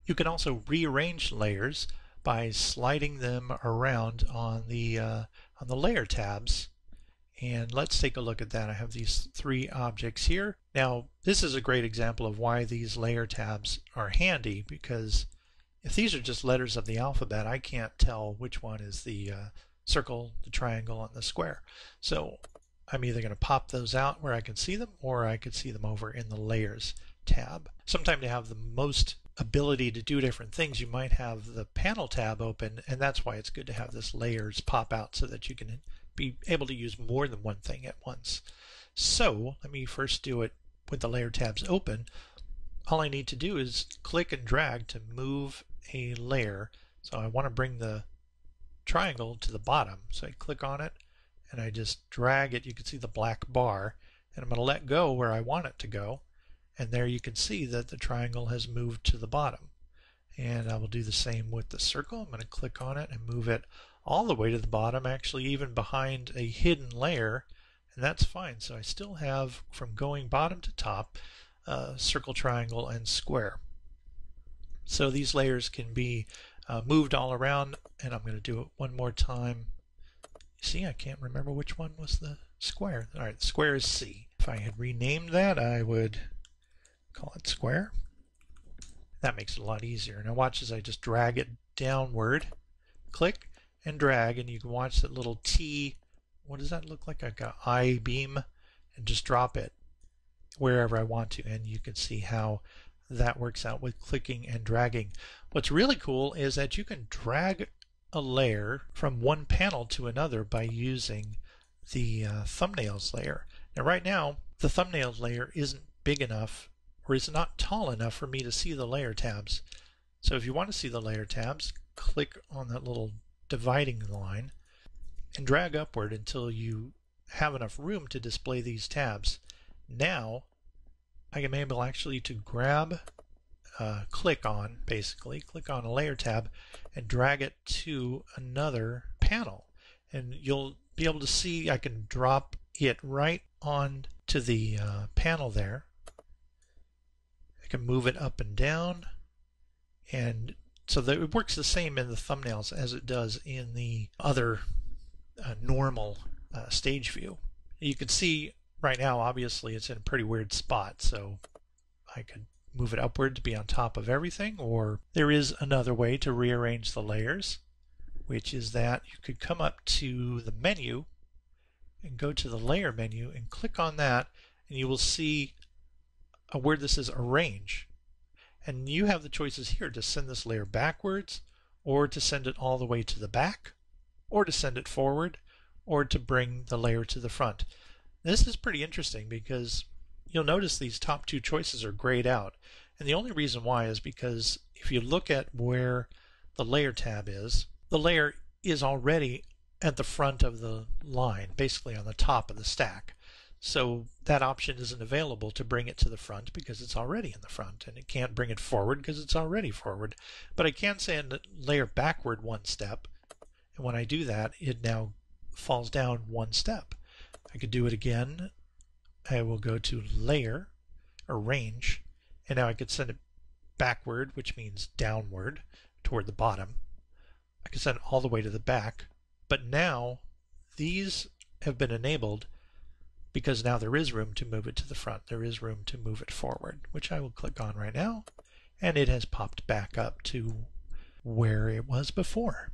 You can also rearrange layers by sliding them around on the layer tabs. And let's take a look at that. I have these three objects here. Now, this is a great example of why these layer tabs are handy, because if these are just letters of the alphabet, I can't tell which one is the circle, the triangle, and the square. So I'm either going to pop those out where I can see them, or I could see them over in the Layers tab. Sometimes to have the most ability to do different things, you might have the Panel tab open, and that's why it's good to have this Layers pop out so that you can be able to use more than one thing at once. So let me first do it with the Layer tabs open. All I need to do is click and drag to move a layer. So I want to bring the triangle to the bottom. So I click on it and I just drag it. You can see the black bar, and I'm going to let go where I want it to go. And there you can see that the triangle has moved to the bottom. And I will do the same with the circle. I'm going to click on it and move it all the way to the bottom, actually even behind a hidden layer, and that's fine. So I still have, from going bottom to top, circle, triangle, and square. So these layers can be moved all around, and I'm going to do it one more time. You see, I can't remember which one was the square. All right, the square is C. If I had renamed that, I would call it square. That makes it a lot easier. Now watch as I just drag it downward, click and drag, and you can watch that little T, what does that look like? Like an I-beam, and just drop it wherever I want to, and you can see how that works out with clicking and dragging. What's really cool is that you can drag a layer from one panel to another by using the thumbnails layer. Now right now, the thumbnails layer isn't big enough, or is not tall enough for me to see the layer tabs. So if you want to see the layer tabs, click on that little dividing line and drag upward until you have enough room to display these tabs. Now I am able actually to grab, click on a layer tab and drag it to another panel, and you'll be able to see I can drop it right on to the panel there. I can move it up and down, and so that it works the same in the thumbnails as it does in the other normal stage view. You can see right now, obviously, it's in a pretty weird spot, so I could move it upward to be on top of everything, or there is another way to rearrange the layers, which is that you could come up to the menu and go to the layer menu and click on that, and you will see where this is Arrange. And you have the choices here to send this layer backwards, or to send it all the way to the back, or to send it forward, or to bring the layer to the front. This is pretty interesting because you'll notice these top two choices are grayed out. And the only reason why is because if you look at where the layer tab is, the layer is already at the front of the line, basically on the top of the stack. So that option isn't available to bring it to the front because it's already in the front, and it can't bring it forward because it's already forward. But I can send the layer backward one step, and when I do that, it now falls down one step. I could do it again. I will go to Layer, Arrange, and now I could send it backward, which means downward toward the bottom. I can send it all the way to the back, but now these have been enabled because now there is room to move it to the front. There is room to move it forward, which I will click on right now, and it has popped back up to where it was before.